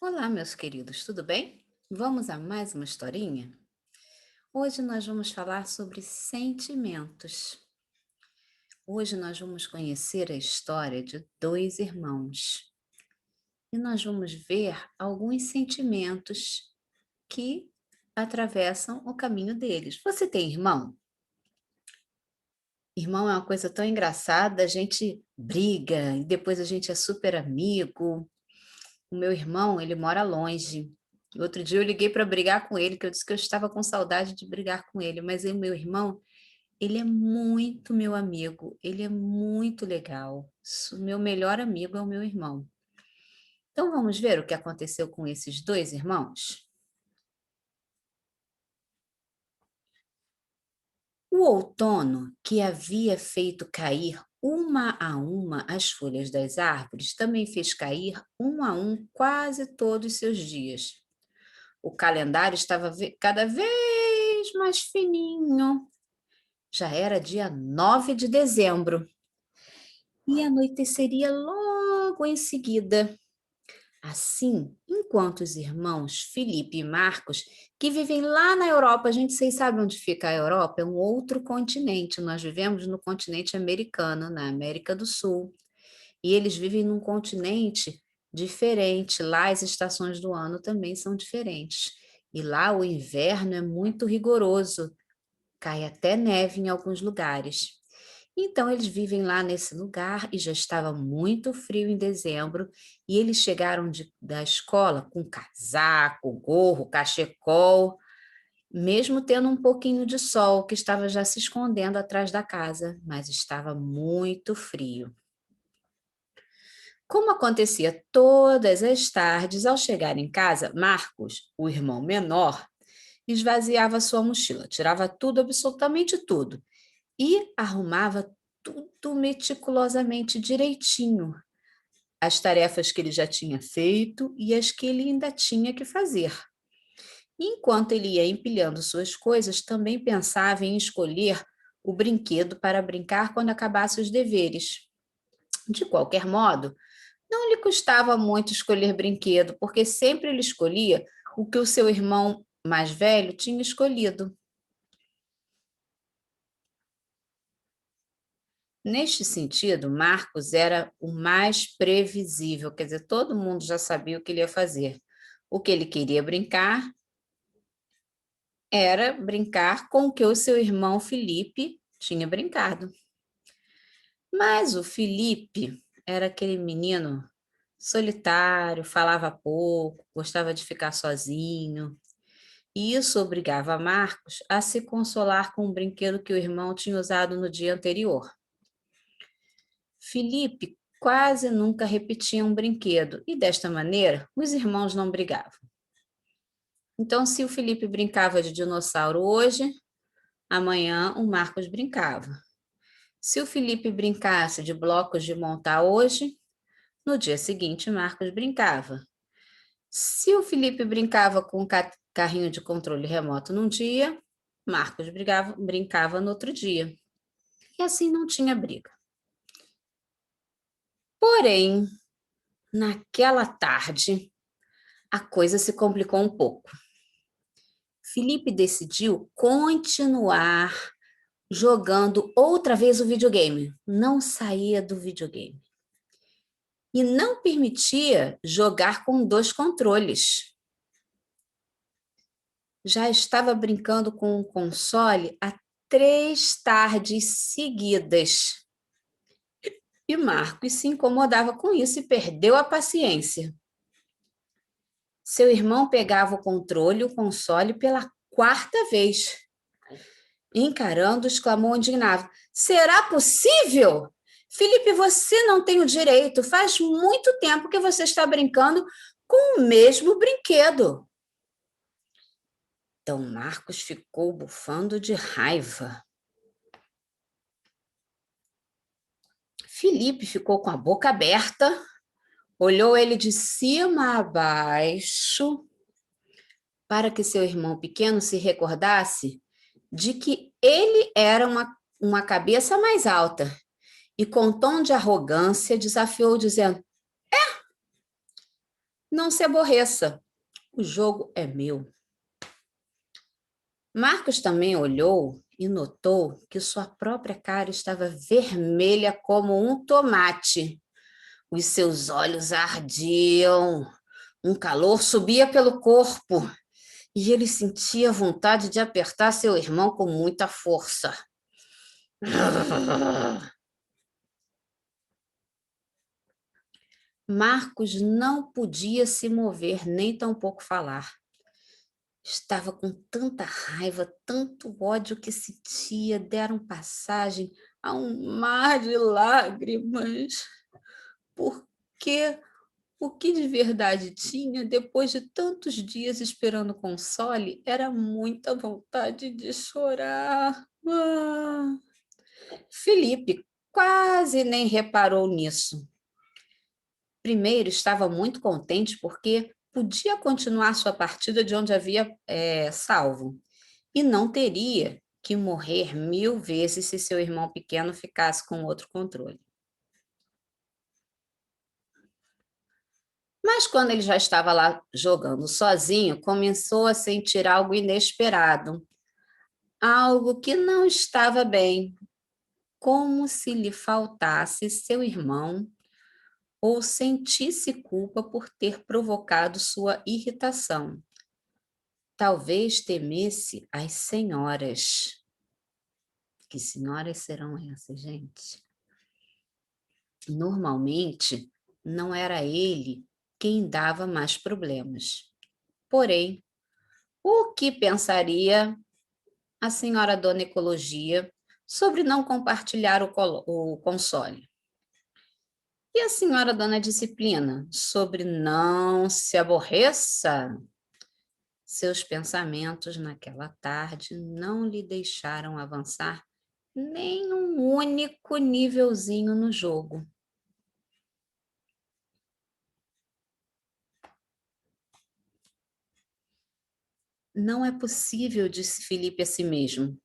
Olá, meus queridos, tudo bem? Vamos a mais uma historinha? Hoje nós vamos falar sobre sentimentos. Hoje nós vamos conhecer a história de dois irmãos e nós vamos ver alguns sentimentos que atravessam o caminho deles. Você tem irmão? Irmão é uma coisa tão engraçada, a gente briga e depois a gente é super amigo. O meu irmão, ele mora longe. Outro dia eu liguei para brigar com ele, que eu disse que eu estava com saudade de brigar com ele, mas o meu irmão, ele é muito meu amigo, ele é muito legal. O meu melhor amigo é o meu irmão. Então vamos ver o que aconteceu com esses dois irmãos? O outono, que havia feito cair uma a uma as folhas das árvores, também fez cair um a um quase todos seus dias. O calendário estava cada vez mais fininho. Já era dia 9 de dezembro e anoiteceria logo em seguida. Assim, enquanto os irmãos Felipe e Marcos, que vivem lá na Europa, a gente vocês sabe onde fica a Europa? É um outro continente. Nós vivemos no continente americano, na América do Sul. E eles vivem num continente diferente. Lá as estações do ano também são diferentes. E lá o inverno é muito rigoroso, cai até neve em alguns lugares. Então eles vivem lá nesse lugar e já estava muito frio em dezembro e eles chegaram da escola com casaco, gorro, cachecol, mesmo tendo um pouquinho de sol que estava já se escondendo atrás da casa, mas estava muito frio. Como acontecia todas as tardes, ao chegar em casa, Marcos, o irmão menor, esvaziava sua mochila, tirava tudo, absolutamente tudo, e arrumava tudo meticulosamente direitinho, as tarefas que ele já tinha feito e as que ele ainda tinha que fazer. Enquanto ele ia empilhando suas coisas, também pensava em escolher o brinquedo para brincar quando acabasse os deveres. De qualquer modo, não lhe custava muito escolher brinquedo, porque sempre ele escolhia o que o seu irmão mais velho tinha escolhido. Neste sentido, Marcos era o mais previsível, quer dizer, todo mundo já sabia o que ele ia fazer. O que ele queria brincar era brincar com o que o seu irmão Felipe tinha brincado. Mas o Felipe era aquele menino solitário, falava pouco, gostava de ficar sozinho. E isso obrigava Marcos a se consolar com um brinquedo que o irmão tinha usado no dia anterior. Felipe quase nunca repetia um brinquedo, e desta maneira os irmãos não brigavam. Então, se o Felipe brincava de dinossauro hoje, amanhã o Marcos brincava. Se o Felipe brincasse de blocos de montar hoje, no dia seguinte Marcos brincava. Se o Felipe brincava com carrinho de controle remoto num dia, Marcos brincava no outro dia. E assim não tinha briga. Porém, naquela tarde, a coisa se complicou um pouco. Felipe decidiu continuar jogando outra vez o videogame. Não saía do videogame. E não permitia jogar com dois controles. Já estava brincando com o console há 3 tardes seguidas. E Marcos se incomodava com isso e perdeu a paciência. Seu irmão pegava o controle e o console pela quarta vez. Encarando, exclamou indignado: Será possível? Felipe, você não tem o direito. Faz muito tempo que você está brincando com o mesmo brinquedo. Então Marcos ficou bufando de raiva. Felipe ficou com a boca aberta, olhou ele de cima a baixo, para que seu irmão pequeno se recordasse de que ele era uma cabeça mais alta, e com tom de arrogância desafiou, dizendo: Não se aborreça, o jogo é meu. Marcos também olhou e notou que sua própria cara estava vermelha como um tomate. Os seus olhos ardiam, um calor subia pelo corpo e ele sentia vontade de apertar seu irmão com muita força. Marcos não podia se mover nem tampouco falar. Estava com tanta raiva, tanto ódio que sentia, deram passagem a um mar de lágrimas. Porque o que de verdade tinha, depois de tantos dias esperando console, era muita vontade de chorar. Felipe quase nem reparou nisso. Primeiro, estava muito contente porque podia continuar sua partida de onde havia salvo e não teria que morrer 1000 vezes se seu irmão pequeno ficasse com outro controle. Mas quando ele já estava lá jogando sozinho, começou a sentir algo inesperado, algo que não estava bem, como se lhe faltasse seu irmão ou sentisse culpa por ter provocado sua irritação. Talvez temesse as senhoras. Que senhoras serão essas, gente? Normalmente, não era ele quem dava mais problemas. Porém, o que pensaria a senhora Dona Ecologia sobre não compartilhar o console? E a senhora Dona Disciplina sobre não se aborreça? Seus pensamentos naquela tarde não lhe deixaram avançar nem um único nívelzinho no jogo. Não é possível, disse Felipe a si mesmo,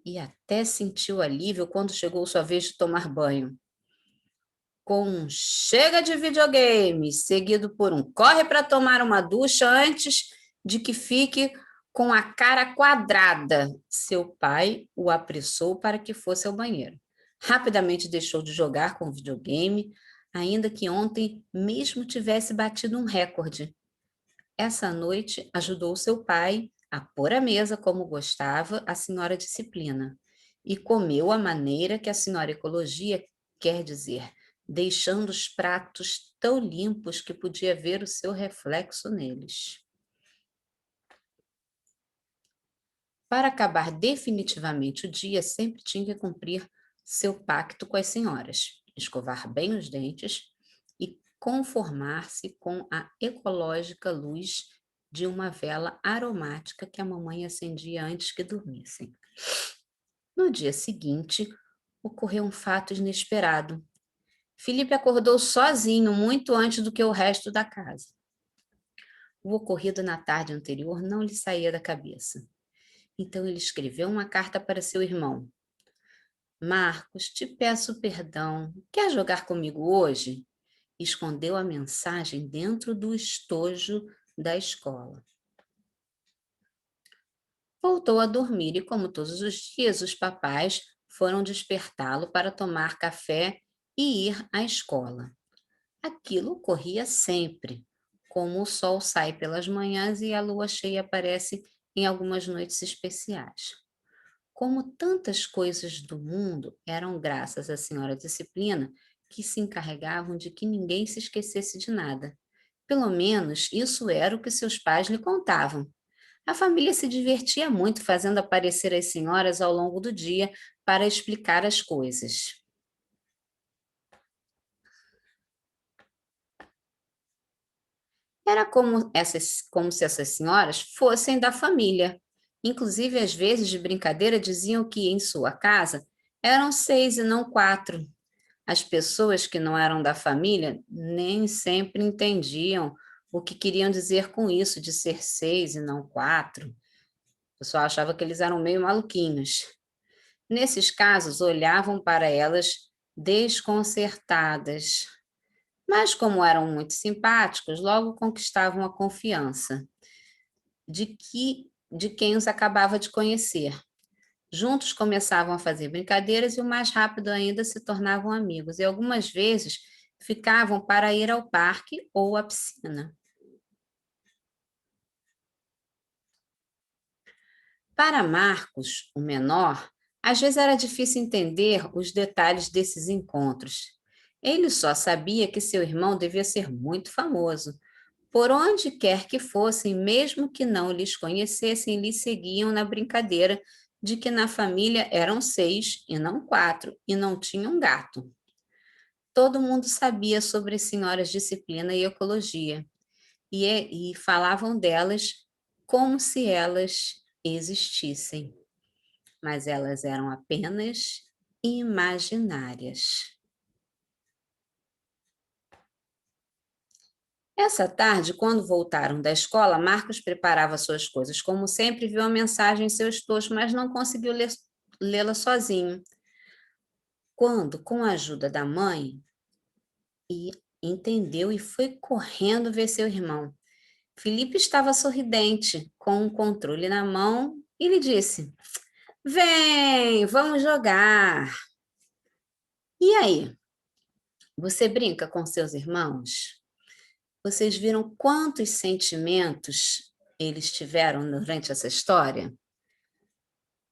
e até sentiu alívio quando chegou sua vez de tomar banho. Com um chega de videogame, seguido por um corre para tomar uma ducha antes de que fique com a cara quadrada. Seu pai o apressou para que fosse ao banheiro. Rapidamente deixou de jogar com o videogame, ainda que ontem mesmo tivesse batido um recorde. Essa noite ajudou seu pai a pôr a mesa como gostava a senhora Disciplina e comeu à maneira que a senhora Ecologia quer dizer, deixando os pratos tão limpos que podia ver o seu reflexo neles. Para acabar definitivamente o dia, sempre tinha que cumprir seu pacto com as senhoras, escovar bem os dentes e conformar-se com a ecológica luz de uma vela aromática que a mamãe acendia antes que dormissem. No dia seguinte, ocorreu um fato inesperado. Felipe acordou sozinho muito antes do que o resto da casa. O ocorrido na tarde anterior não lhe saía da cabeça. Então ele escreveu uma carta para seu irmão. Marcos, te peço perdão. Quer jogar comigo hoje? Escondeu a mensagem dentro do estojo da escola. Voltou a dormir e, como todos os dias, os papais foram despertá-lo para tomar café e ir à escola. Aquilo ocorria sempre, como o sol sai pelas manhãs e a lua cheia aparece em algumas noites especiais. Como tantas coisas do mundo eram graças à senhora Disciplina, que se encarregavam de que ninguém se esquecesse de nada. Pelo menos isso era o que seus pais lhe contavam. A família se divertia muito fazendo aparecer as senhoras ao longo do dia para explicar as coisas. Era como se essas senhoras fossem da família. Inclusive, às vezes, de brincadeira, diziam que em sua casa eram 6 e não 4. As pessoas que não eram da família nem sempre entendiam o que queriam dizer com isso de ser 6 e não 4. O pessoal achava que eles eram meio maluquinhos. Nesses casos, olhavam para elas desconcertadas. Mas, como eram muito simpáticos, logo conquistavam a confiança de quem os acabava de conhecer. Juntos começavam a fazer brincadeiras e, o mais rápido ainda, se tornavam amigos. E algumas vezes ficavam para ir ao parque ou à piscina. Para Marcos, o menor, às vezes era difícil entender os detalhes desses encontros. Ele só sabia que seu irmão devia ser muito famoso. Por onde quer que fossem, mesmo que não lhes conhecessem, lhes seguiam na brincadeira de que na família eram 6 e não 4, e não tinham gato. Todo mundo sabia sobre senhoras disciplina e ecologia, e falavam delas como se elas existissem, mas elas eram apenas imaginárias. Essa tarde, quando voltaram da escola, Marcos preparava suas coisas. Como sempre, viu a mensagem em seu estojo, mas não conseguiu lê-la sozinho. Quando, com a ajuda da mãe, entendeu e foi correndo ver seu irmão. Felipe estava sorridente, com um controle na mão, e lhe disse: Vem, vamos jogar. E aí, você brinca com seus irmãos? Vocês viram quantos sentimentos eles tiveram durante essa história?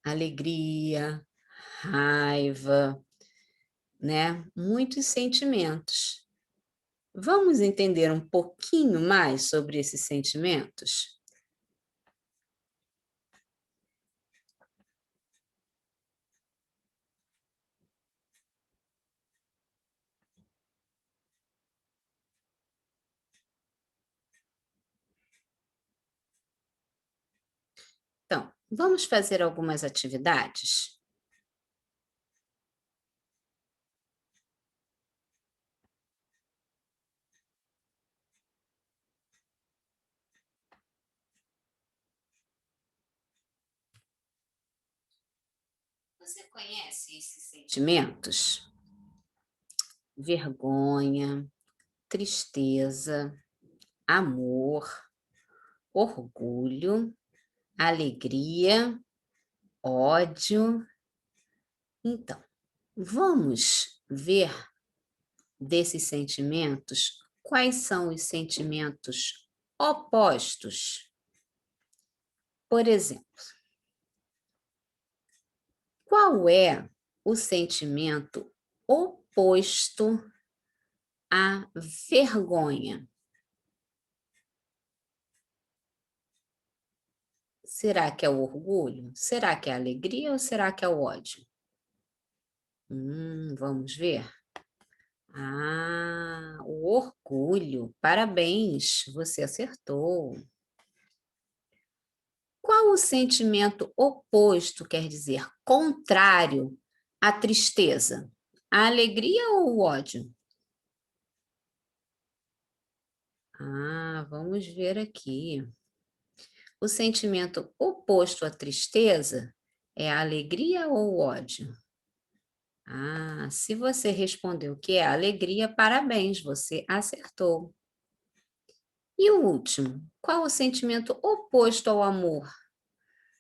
Alegria, raiva, né? Muitos sentimentos. Vamos entender um pouquinho mais sobre esses sentimentos? Então, vamos fazer algumas atividades? Você conhece esses sentimentos? Vergonha, tristeza, amor, orgulho, alegria, ódio. Então, vamos ver desses sentimentos quais são os sentimentos opostos. Por exemplo, qual é o sentimento oposto à vergonha? Será que é o orgulho? Será que é a alegria ou será que é o ódio? Vamos ver. Ah, o orgulho. Parabéns, você acertou. Qual o sentimento oposto, quer dizer, contrário à tristeza? A alegria ou o ódio? Ah, vamos ver aqui. O sentimento oposto à tristeza é a alegria ou o ódio? Ah, se você respondeu que é a alegria, parabéns, você acertou. E o último, qual o sentimento oposto ao amor?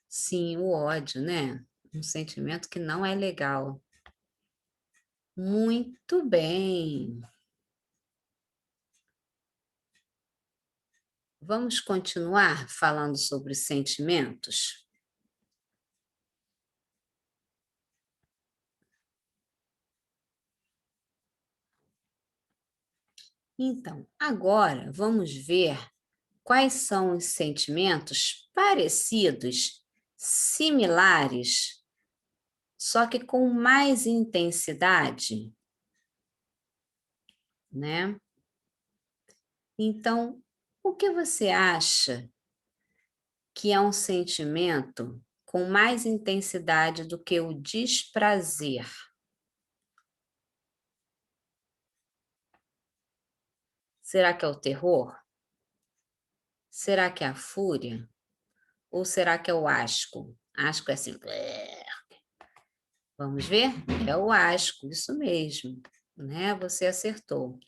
Sim, o ódio, né? Um sentimento que não é legal. Muito bem. Vamos continuar falando sobre sentimentos? Então, agora vamos ver quais são os sentimentos parecidos, similares, só que com mais intensidade, né? Então, o que você acha que é um sentimento com mais intensidade do que o desprazer? Será que é o terror? Será que é a fúria? Ou será que é o asco? Asco é assim. Vamos ver? É o asco, isso mesmo, né? Você acertou.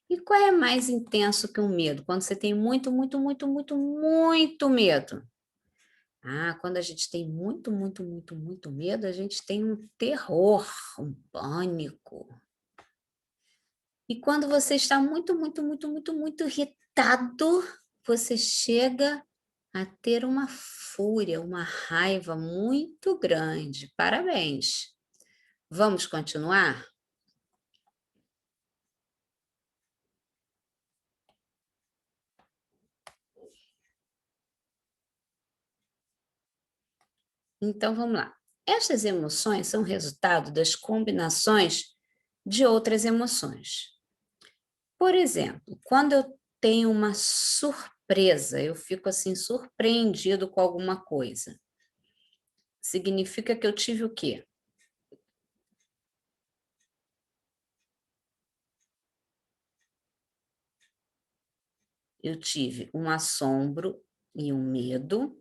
E qual é mais intenso que o medo? Quando você tem muito, muito, muito, muito, muito medo. Ah, quando a gente tem muito, muito, muito, muito medo, a gente tem um terror, um pânico. E quando você está muito, muito, muito, muito, muito irritado, você chega a ter uma fúria, uma raiva muito grande. Parabéns. Vamos continuar? Então vamos lá. Estas emoções são resultado das combinações de outras emoções. Por exemplo, quando eu tenho uma surpresa, eu fico assim surpreendido com alguma coisa. Significa que eu tive o quê? Eu tive um assombro e um medo,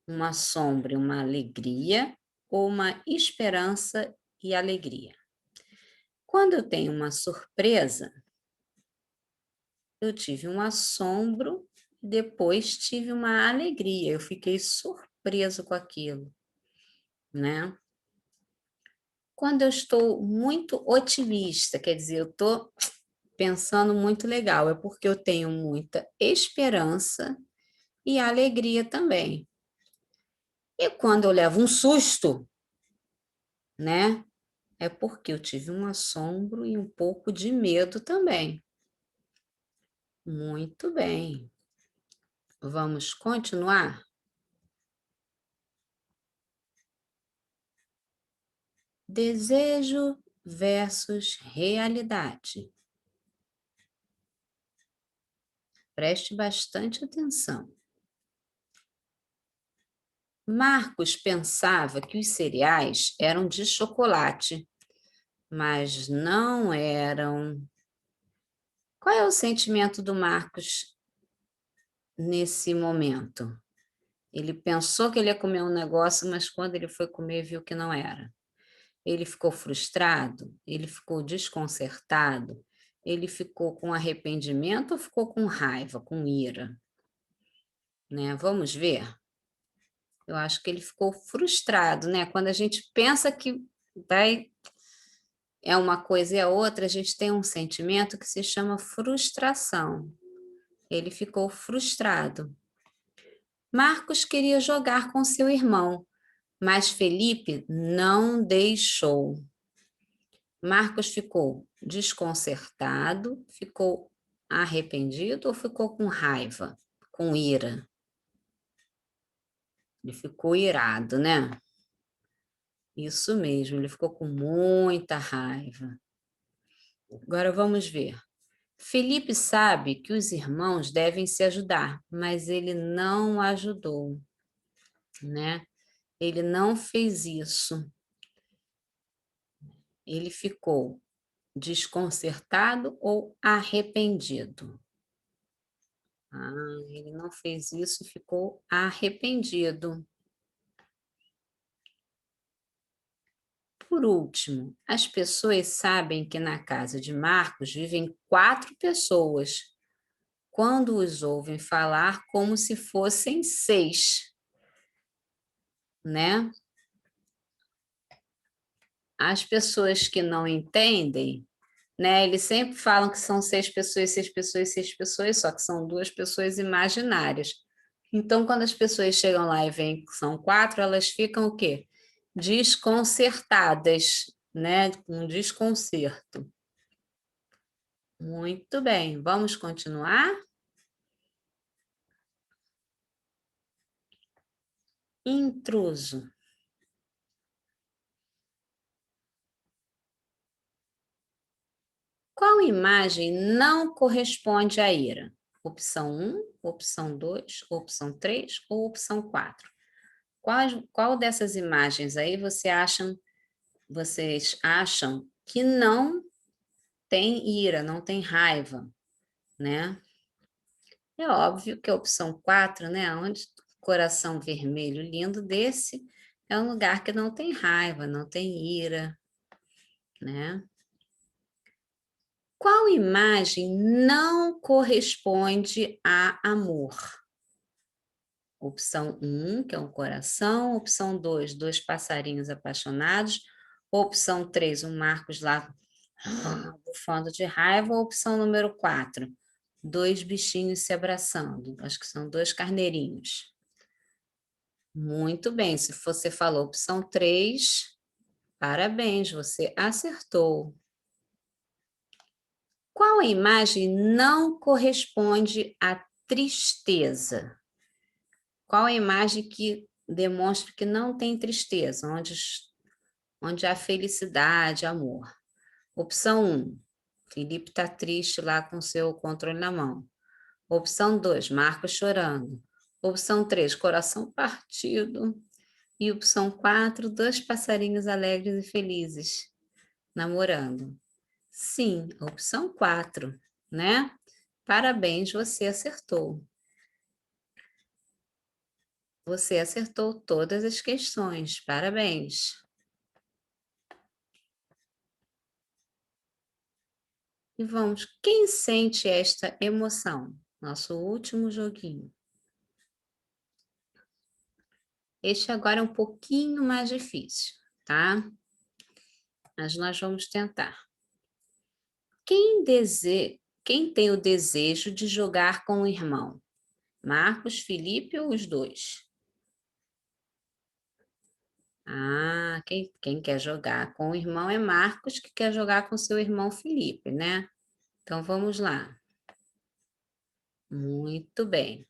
um assombro e uma alegria, ou uma esperança e alegria. Quando eu tenho uma surpresa, eu tive um assombro, depois tive uma alegria, eu fiquei surpreso com aquilo, né? Quando eu estou muito otimista, quer dizer, eu estou pensando muito legal, é porque eu tenho muita esperança e alegria também. E quando eu levo um susto, né? É porque eu tive um assombro e um pouco de medo também. Muito bem. Vamos continuar? Desejo versus realidade. Preste bastante atenção. Marcos pensava que os cereais eram de chocolate, mas não eram. Qual é o sentimento do Marcos nesse momento? Ele pensou que ele ia comer um negócio, mas quando ele foi comer, viu que não era. Ele ficou frustrado? Ele ficou desconcertado? Ele ficou com arrependimento ou ficou com raiva, com ira? Né? Vamos ver? Eu acho que ele ficou frustrado, né? Quando a gente pensa que vai é uma coisa e a outra, a gente tem um sentimento que se chama frustração. Ele ficou frustrado. Marcos queria jogar com seu irmão, mas Felipe não deixou. Marcos ficou desconcertado, ficou arrependido ou ficou com raiva, com ira? Ele ficou irado, né? Isso mesmo, ele ficou com muita raiva. Agora vamos ver. Felipe sabe que os irmãos devem se ajudar, mas ele não ajudou, né? Ele não fez isso. Ele ficou desconcertado ou arrependido? Ah, ele não fez isso e ficou arrependido. Por último, as pessoas sabem que na casa de Marcos vivem 4 pessoas, quando os ouvem falar como se fossem 6, né? As pessoas que não entendem, né? Eles sempre falam que são 6 pessoas, 6 pessoas, 6 pessoas, só que são 2 pessoas imaginárias. Então, quando as pessoas chegam lá e veem que são 4, elas ficam o quê? Desconcertadas, né? Com desconcerto. Muito bem, vamos continuar? Intruso. Qual imagem não corresponde à ira? Opção 1, opção 2, opção 3 ou opção 4? Qual dessas imagens aí vocês acham que não tem ira, não tem raiva, né? É óbvio que a opção 4, né? Onde coração vermelho lindo desse é um lugar que não tem raiva, não tem ira, né? Qual imagem não corresponde a amor? Opção 1, que é um coração. Opção 2, dois passarinhos apaixonados. Opção 3, um Marcos lá bufando de raiva. Opção número 4, dois bichinhos se abraçando. Acho que são dois carneirinhos. Muito bem, se você falou opção 3, parabéns, você acertou. Qual a imagem não corresponde à tristeza? Qual a imagem que demonstra que não tem tristeza, onde há felicidade, amor? Opção 1, Felipe está triste lá com seu controle na mão. Opção 2, Marcos chorando. Opção 3, coração partido. E opção 4, dois passarinhos alegres e felizes, namorando. Sim, opção 4, né? Parabéns, você acertou. Você acertou todas as questões. Parabéns. E vamos, quem sente esta emoção? Nosso último joguinho. Este agora é um pouquinho mais difícil, tá? Mas nós vamos tentar. Quem tem o desejo de jogar com o irmão? Marcos, Felipe ou os dois? Ah, quem quer jogar com o irmão é Marcos, que quer jogar com seu irmão Felipe, né? Então vamos lá. Muito bem.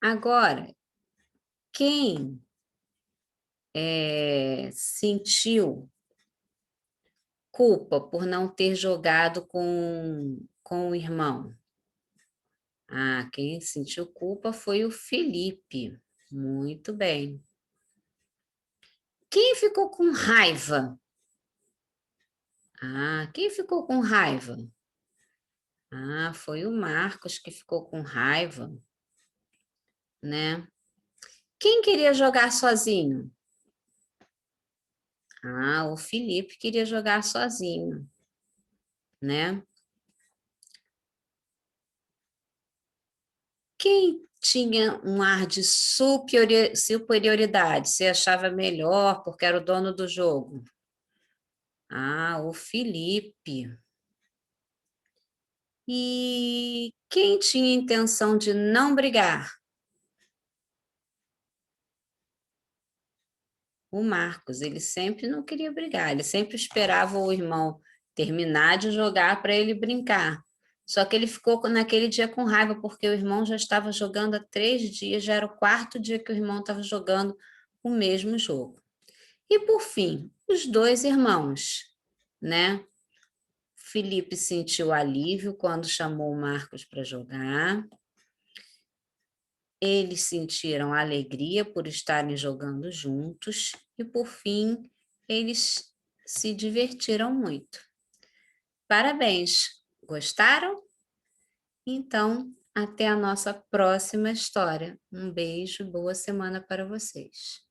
Agora, quem sentiu culpa por não ter jogado com o irmão? Ah, quem sentiu culpa foi o Felipe. Muito bem. Quem ficou com raiva? Ah, quem ficou com raiva? Ah, foi o Marcos que ficou com raiva, né? Quem queria jogar sozinho? Ah, o Felipe queria jogar sozinho, né? Quem tinha um ar de superioridade, se achava melhor porque era o dono do jogo? Ah, o Felipe. E quem tinha intenção de não brigar? O Marcos. Ele sempre não queria brigar, ele sempre esperava o irmão terminar de jogar para ele brincar. Só que ele ficou naquele dia com raiva, porque o irmão já estava jogando há 3 dias, já era o quarto dia que o irmão estava jogando o mesmo jogo. E por fim, os dois irmãos, né? Felipe sentiu alívio quando chamou o Marcos para jogar. Eles sentiram alegria por estarem jogando juntos e, por fim, eles se divertiram muito. Parabéns! Gostaram? Então, até a nossa próxima história. Um beijo, boa semana para vocês.